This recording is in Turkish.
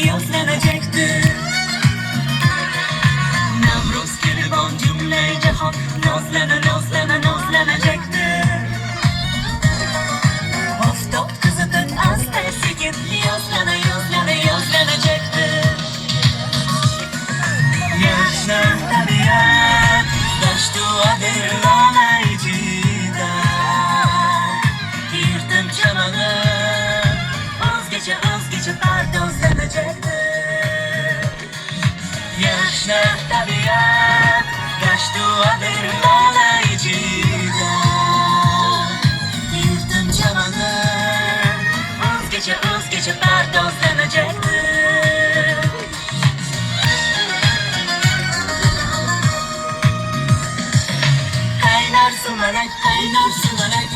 yazlanacaktı. Nevruz günü bon cümle cihan nazlanacaktı. Aftap kızıdın az tersikin yazlanacaktı. Yaşna tabiat daştu adır içida. Yırtım çamanı özgece pardozlanacaktı. Yaşna tabiat daştu adır içida. Yırtım çamanı özgece pardozlanacaktı. Kaynar sular